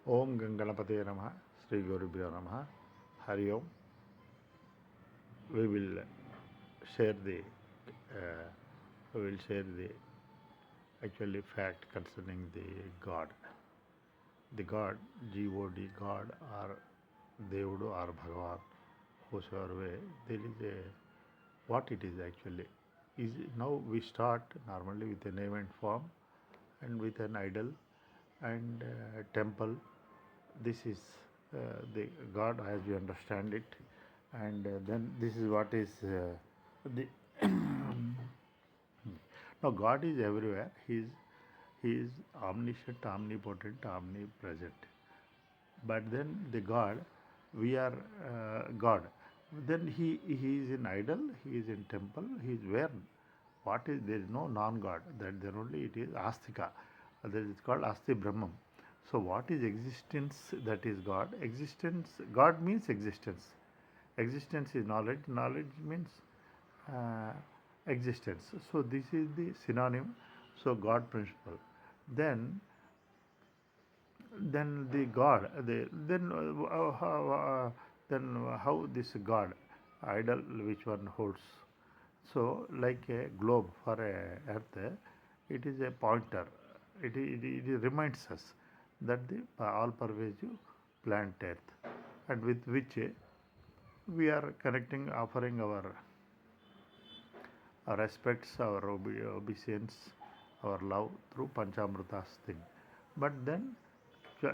Om Ganganapate Namaha, Sri Gurubhyo Namaha, hariom. We will share the uh, actually fact concerning the God. The God, G-O-D, God or Devudu or Bhagavan, whosoever way, there is a what it is actually. Is now we start normally with a name and form and with an idol and temple. This is the God as we understand it, and then this is what is the now God is everywhere. He is omniscient, omnipotent, omnipresent. But then the God, we are God. Then he is in idol, he is in temple, he is where? What is there is no non-God. That then only it is Astika. That is called Asti Brahman. So what is existence? That is God. Existence. God means existence. Existence is knowledge. Knowledge means uh, existence. So this is the synonym. So God principle. Then the God, then how this God, idol which one holds. So like a globe for a earth, it is a pointer. It reminds us that the all pervasive plant earth, and with which we are connecting, offering our respects, our obeisance, our love through Panchamritas thing. But then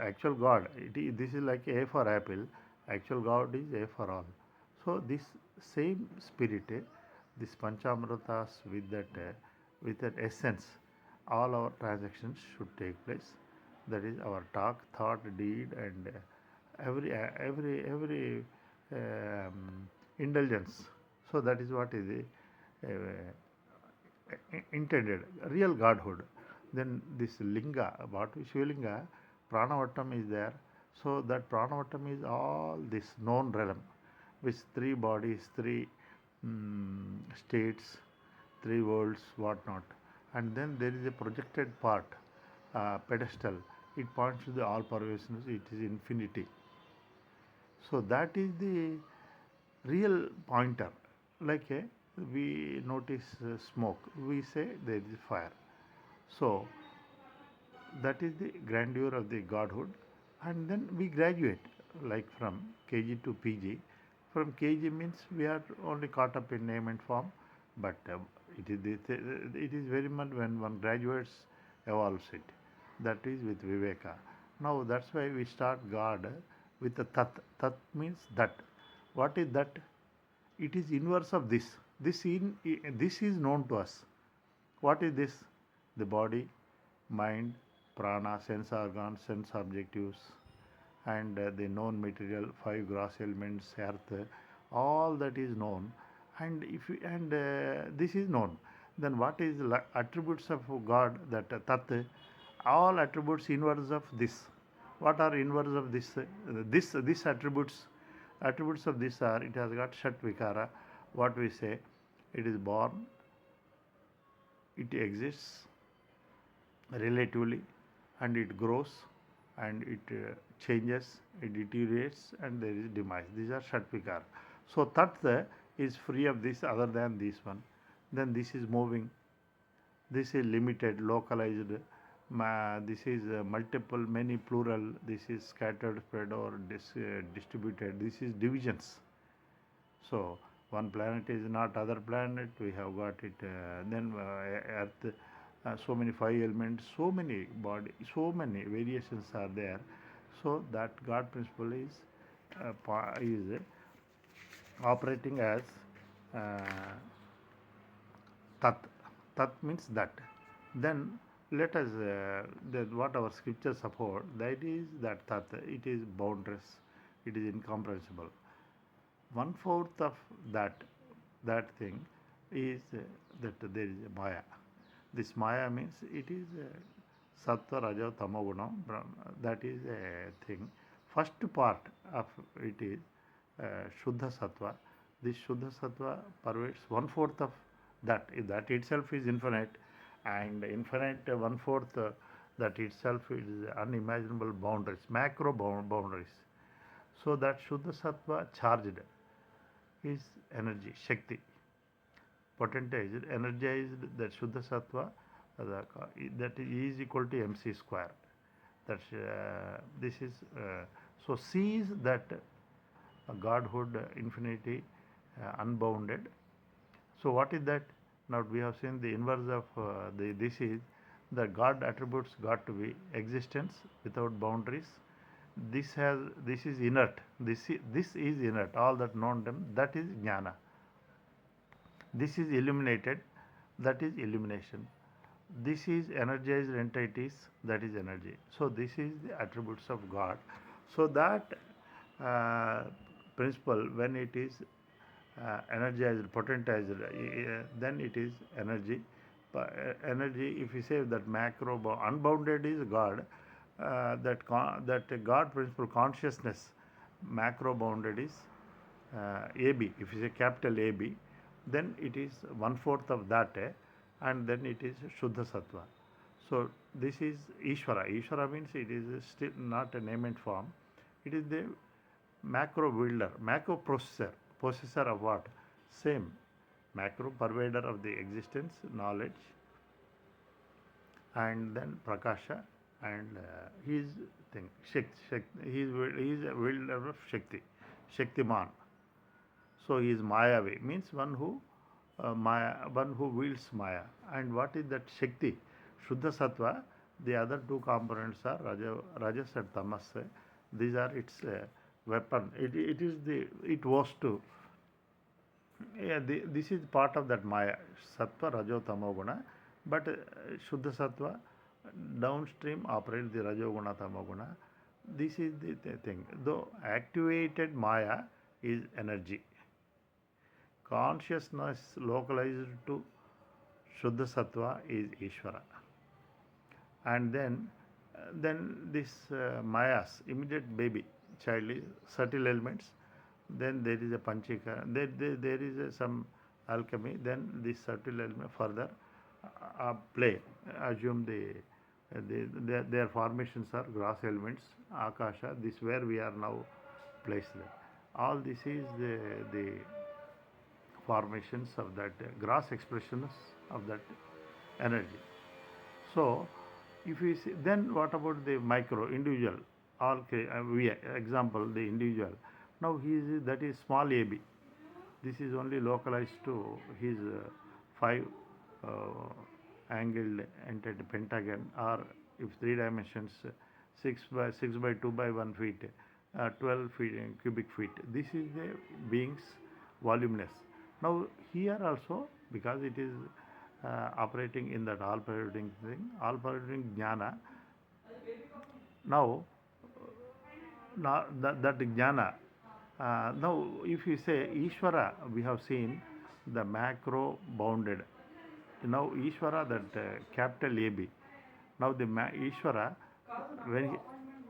actual God, this is like A for apple, actual God is A for all. So this same spirit, this Panchamritas with that essence, all our transactions should take place. That is our talk, thought, deed, and every indulgence. So that is what is intended, real godhood. Then this linga, what Shivalinga, Pranavatam is there. So that Pranavatam is all this known realm, with three bodies, three states, three worlds, whatnot. And then there is a projected part, pedestal. It points to the all pervasiveness, it is infinity. So that is the real pointer. Like we notice smoke, we say there is fire. So that is the grandeur of the godhood. And then we graduate like from KG to PG. From KG means we are only caught up in name and form, but it is very much when one graduates, evolves it. That is with Viveka. Now that's why we start God with the Tat. Tat means that. What is that? It is inverse of this. This is known to us. What is this? The body, mind, prana, sense organs, sense objectives, and the known material, five gross elements, earth, all that is known. And if we, and this is known, then what is attributes of God? That tat, all attributes inverse of this. What are inverse of this? This attributes of this are, it has got shat vikara. What we say, it is born, it exists relatively, and it grows, and it changes, it deteriorates, and there is demise. These are shatvikar. So tattva is free of this other than this one. Then this is moving, this is limited, localized, this is multiple, many, plural, this is scattered, spread, or distributed, this is divisions. So one planet is not other planet, we have got it, then earth, so many five elements, so many body, so many variations are there. So that God principle is operating as uh, tat. Tat means that. Then let us that what our scriptures support, that is that tat, it is boundless, it is incomprehensible. One fourth of that thing is that there is a maya. This maya means it is sattva, raja, tamo guna. That is a thing. First part of it is shuddha sattva. This shuddha sattva pervades one fourth of that. That itself is infinite, and infinite one fourth that itself is unimaginable boundaries, macro boundaries. So that Shuddha Sattva charged is energy, Shakti. Potentized, energized, that Shuddha Sattva, that is equal to mc square. That's this is so C is that Godhood, infinity, unbounded. So what is that? Now we have seen the inverse of this is the God attributes got to be existence without boundaries. This is inert. This is inert. All that known them, that is jnana. This is illuminated, that is illumination. This is energized entities, that is energy. So this is the attributes of God. So that principle, when it is energized, potentized, then it is energy. Energy, if you say that macro unbounded is God, that God principle consciousness, macro bounded is AB. If you say capital AB, then it is 1/4 of that, and then it is Shuddha Sattva. So this is Ishvara. Ishvara means it is still not a name and form. It is the macro builder, macro possessor of what? Same. Macro purveyor of the existence, knowledge, and then Prakasha, and his thing, Shakti. He is a wielder of Shakti, Shaktiman. So he is Mayavi, means one who wields Maya. And what is that Shakti? Shuddha Sattva. The other two components are Rajas and Tamas. These are its weapon. It was to. Yeah, this is part of that Maya, Sattva, Rajo, Tamo Guna. But Shuddha Sattva downstream operates the Rajo Guna, Tamo Guna. This is the thing. Though activated Maya is energy. Consciousness localized to Shuddha Sattva is Ishvara. And then this Mayas, immediate baby, child is subtle elements. Then there is a Panchika, there is some alchemy, then this subtle element further play. Assume their formations are gross elements, Akasha, this where we are now placed there. All this is the formations of that, gross expressions of that energy. So, if we see, then what about the micro, individual? Example, the individual. Now that is small AB. This is only localized to his 5 angled entity pentagon, or if 3 dimensions, 6 by 2 by 1 feet, 12 feet cubic feet. This is the being's voluminous. Now here also, because it is operating in that all-pervading thing, all-pervading jnana. Now that jnana. Now, if you say Ishvara, we have seen the macro bounded. Now, Ishvara, that capital AB. Now, the Ishvara,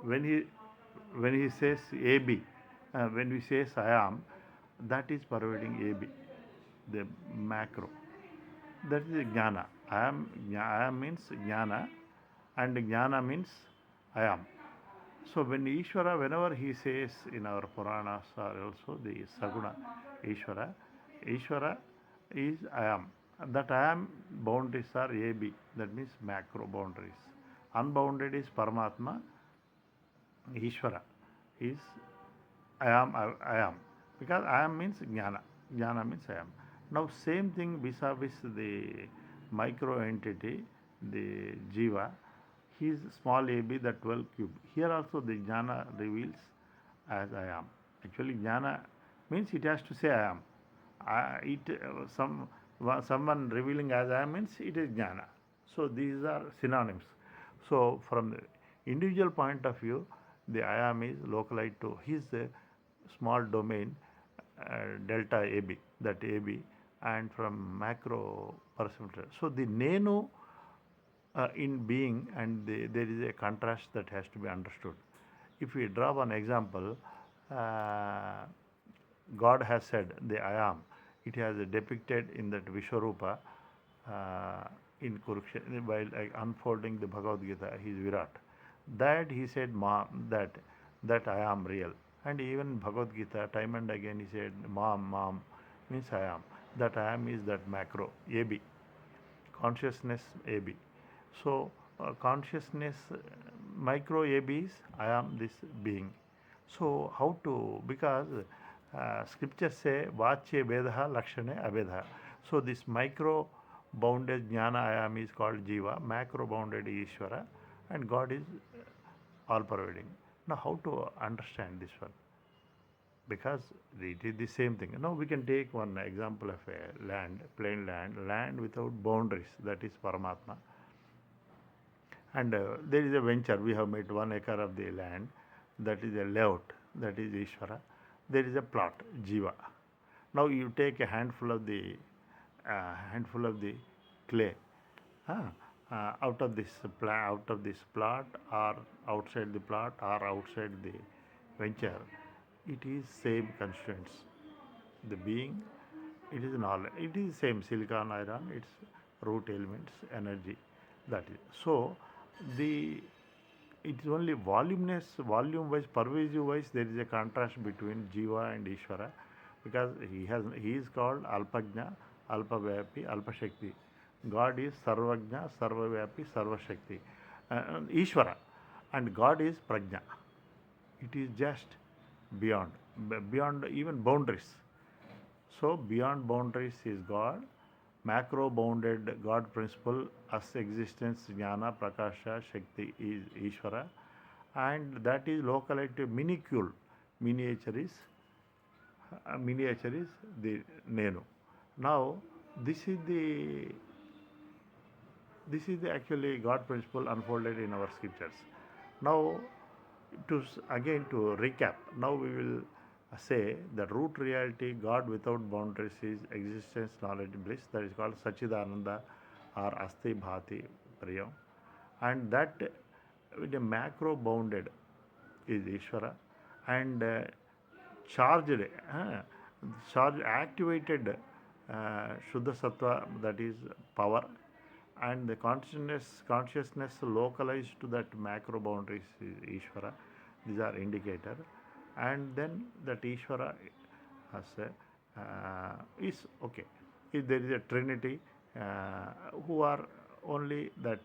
when he says AB, when we say I am, that is pervading AB, the macro. That is jnana. I am means jnana, and jnana means I am. So when Ishvara, whenever he says in our Puranas or also the Saguna Ishvara is I am. That I am boundaries are AB, that means macro boundaries. Unbounded is Paramatma, Ishvara is I am. Because I am means jnana. Jnana means I am. Now same thing vis-a-vis the micro entity, the Jiva. His small AB, the 12 cube. Here also the jnana reveals as I am. Actually, jnana means it has to say I am. Someone revealing as I am means it is jnana. So these are synonyms. So from the individual point of view, the I am is localized to his small domain, delta AB, that AB, and from macro perception. So the nenu in being, and there is a contrast that has to be understood. If we draw one example, God has said the I am. It has depicted in that Vishwarupa in Kurukshetra while like, unfolding the Bhagavad Gita, his Virat. That he said, "Mom, that I am real." And even Bhagavad Gita, time and again he said, "Mom, means I am." That I am is that macro AB, consciousness AB. So consciousness micro AB is I am this being. So how to, because scriptures say vache vedaha lakshane abedha. So this micro bounded jnana I am is called jiva, macro bounded Ishvara, and God is all pervading. Now how to understand this one? Because it is the same thing. Now we can take one example of a land, plain land without boundaries, that is Paramatma. And there is a venture, we have made 1 acre of the land, that is a layout, that is Ishvara. There is a plot, Jiva. Now you take a handful of the clay, out of this plot, or outside the plot, or outside the venture, it is same constraints. The being, it is knowledge. It is same silicon, iron. It's root elements, energy. That is so. The it is only volume wise, pervasive wise. There is a contrast between Jiva and Ishvara, because he is called Alpajna, Alpavyapi, Alpashakti. God is Sarvajna, Sarvavyapi, Sarvashakti. Ishvara, and God is Prajna. It is just beyond even boundaries. So beyond boundaries is God. Macro bounded God principle as existence, jnana, prakasha, shakti is Ishvara, and that is localized to minuscule. Miniature is the Nenu. Now this is the actually God principle unfolded in our scriptures. Now to recap, now we will say that root reality, God without boundaries, is existence, knowledge, bliss. That is called Sachidananda or Asti Bhati Priyam. And that with a macro bounded is Ishvara, and activated Shuddha Sattva, that is power, and the consciousness localized to that macro boundaries is Ishvara. These are indicator, and then that Ishvara has is okay. If there is a Trinity who are only that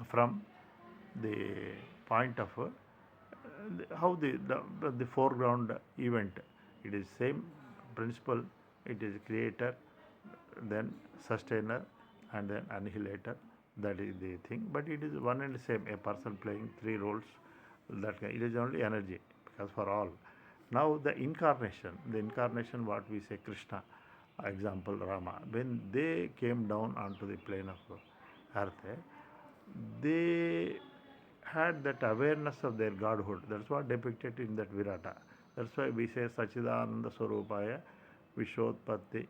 from the point of how the foreground event, it is same principle. It is creator, then sustainer, and then annihilator. That is the thing, but it is one and same. A person playing three roles. That it is only energy, because for all. Now the incarnation, what we say Krishna, example Rama, when they came down onto the plane of earth, they had that awareness of their godhood. That's what depicted in that Virata. That's why we say Sachidananda Swarupaya Vishwotpatti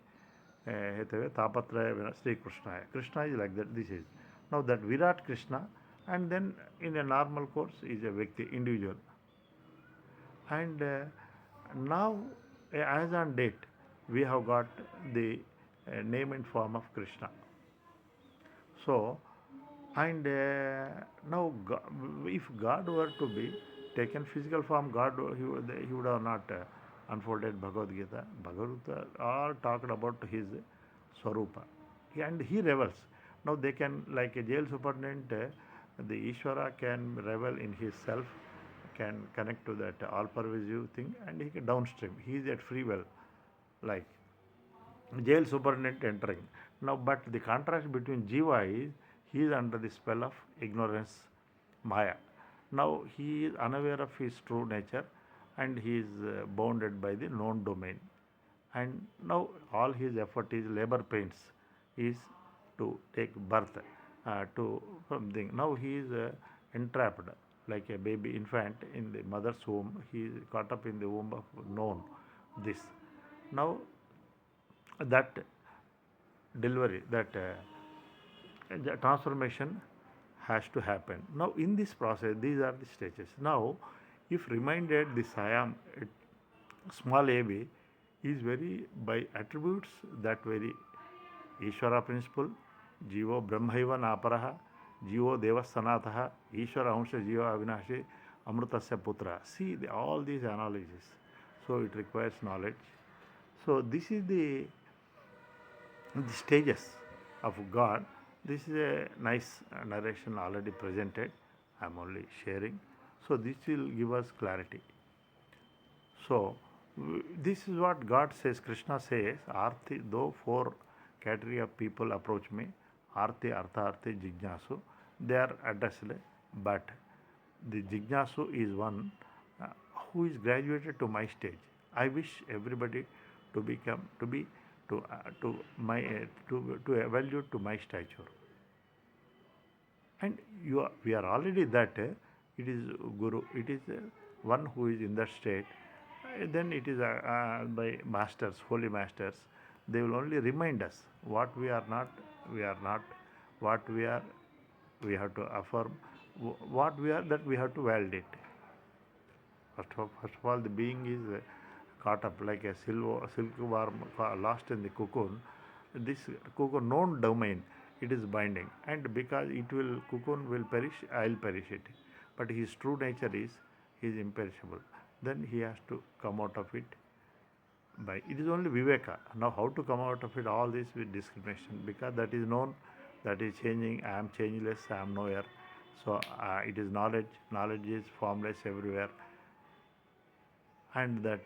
Hetave Tapatraya Sri Krishna. Krishna is like that. This is now that Virat Krishna, and then in a normal course is a Vyakti, individual. And now, as on date, we have got the name and form of Krishna. So, and now, if God were to be taken physical form, God he would have not unfolded Bhagavad Gita. Bhagavad Gita all talked about his Swarupa, and he revels. Now they can, like a jail superintendent, the Ishvara can revel in his self, can connect to that all-pervasive thing, and he can downstream. He is at free will, like jail superintendent entering. Now, but the contrast between Jiva is he is under the spell of ignorance, Maya. Now he is unaware of his true nature, and he is bounded by the known domain. And now all his effort is labor pains, is to take birth to something. Now he is entrapped like a baby infant in the mother's womb. He is caught up in the womb of known this. Now that delivery, that transformation has to happen. Now in this process, these are the stages. Now if reminded, this I am, small ab, is very by attributes that very Ishvara principle, जीवो ब्रह्मैव नापरः जीवो देवः सनातः ईश्वर अंश जीव अविनाशी अमृतस्य पुत्र. See all these analogies. So it requires knowledge. So this is the stages of God. This is a nice narration already presented. I am only sharing. So this will give us clarity. So this is what God says. Krishna says, Arti, though four category of people approach me, Arti, Artha, Arti, Jignasu, they are addressed, but the Jignasu is one who is graduated to my stage. I wish everybody to become to evaluate to my stature. And we are already that. It is Guru. It is one who is in that state. Then it is by masters, holy masters. They will only remind us what we are not. We are not. What we are. We have to affirm. What we are, that we have to validate. First of all, the being is caught up like a silkworm lost in the cocoon. This cocoon known domain, it is binding, and because cocoon will perish, I will perish it. But his true nature is he is imperishable. Then he has to come out of it by it is only Viveka. Now how to come out of it? All this with discrimination, because that is known, that is changing. I am changeless, I am nowhere. So it is knowledge. Knowledge is formless everywhere, and that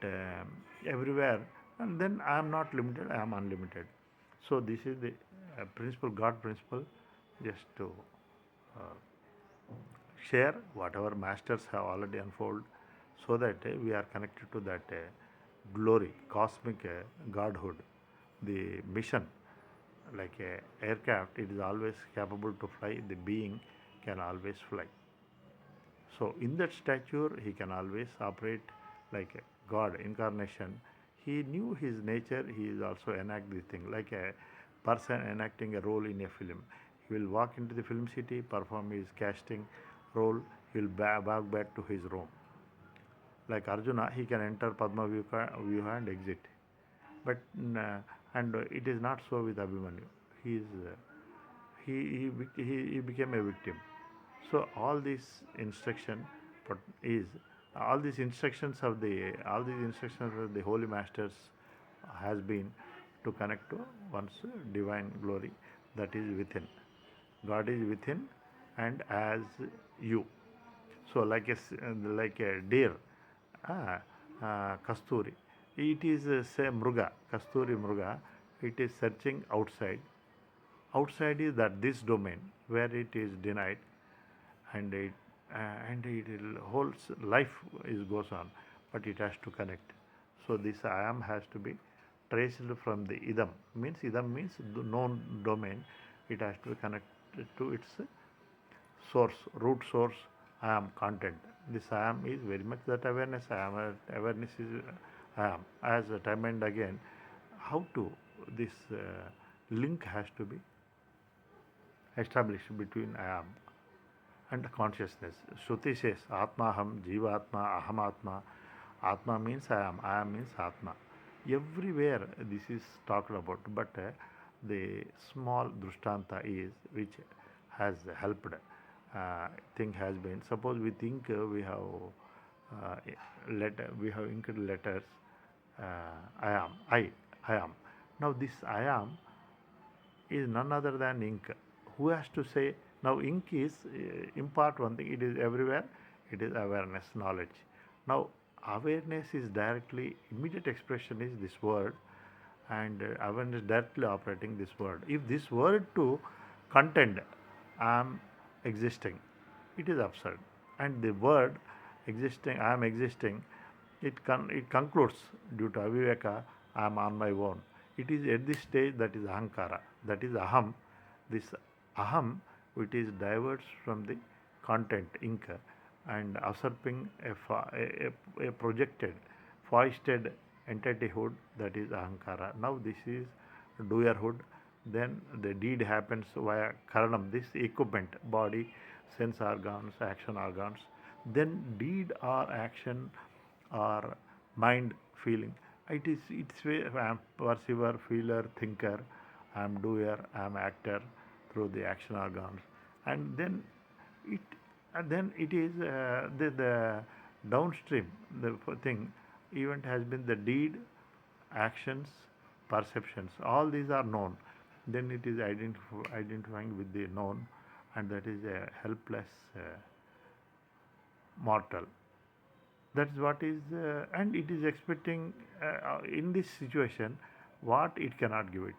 everywhere, and then I am not limited, I am unlimited. So this is the principle, God principle, just to share whatever masters have already unfolded, so that we are connected to that glory, cosmic godhood. The mission, like a aircraft, it is always capable to fly. The being can always fly. So in that stature, he can always operate like a God incarnation. He knew his nature. He is also enact this thing like a person enacting a role in a film. He will walk into the film city, perform his casting role. He will walk back to his room. Like Arjuna, he can enter Padma Vyuha and exit. But and it is not so with Abhimanyu. He is he became a victim. So all these instruction is all these instructions of the holy masters has been to connect to one's divine glory that is within. God is within and as you. So like a deer, Kasturi. It is say Mruga, Kasturi Mruga. It is searching outside. Outside is that this domain where it is denied, and it holds life is goes on, but it has to connect. So this I am has to be traced from the idam. Idam means the known domain. It has to be connected to its source, root source. I am content. This I am is very much that awareness. Awareness is I am. As time and again, how to this link has to be established between I am and consciousness. Shruti says Atmaham, Jivatma, Ahamatma. Atma means I am means Atma. Everywhere this is talked about, but the small Drishtanta is which has helped. Thing has been. Suppose we think we have inked letters. I am. I am. Now this I am is none other than ink. Who has to say? Now ink is impart one thing. It is everywhere. It is awareness, knowledge. Now awareness is directly immediate expression is this word, and awareness directly operating this word. If this word to contend, I am existing, it is absurd. And the word existing, I am existing, it concludes due to aviveka, I am on my own. It is at this stage that is ahankara, that is aham. This aham, which is diverts from the content, ink, and usurping a projected, foisted entityhood, that is ahankara. Now this is doerhood. Then the deed happens via karanam, this equipment, body, sense organs, action organs. Then deed or action or mind, feeling. It's I am perceiver, feeler, thinker, I am doer, I am actor. through the action organs, and it then it is the downstream the thing event has been the deed, actions, perceptions, all these are known. Then it is identifying with the known, and that is a helpless mortal. That's what is and it is expecting in this situation what it cannot give it.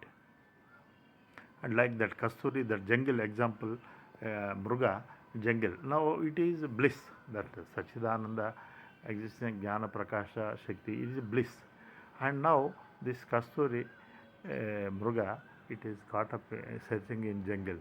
And like that Kasturi, that jungle example, Mruga, jungle. Now it is bliss, that Sachidananda, existing Jnana Prakasha Shakti, it is bliss. And now this Kasturi, Mruga, it is caught up searching in jungle.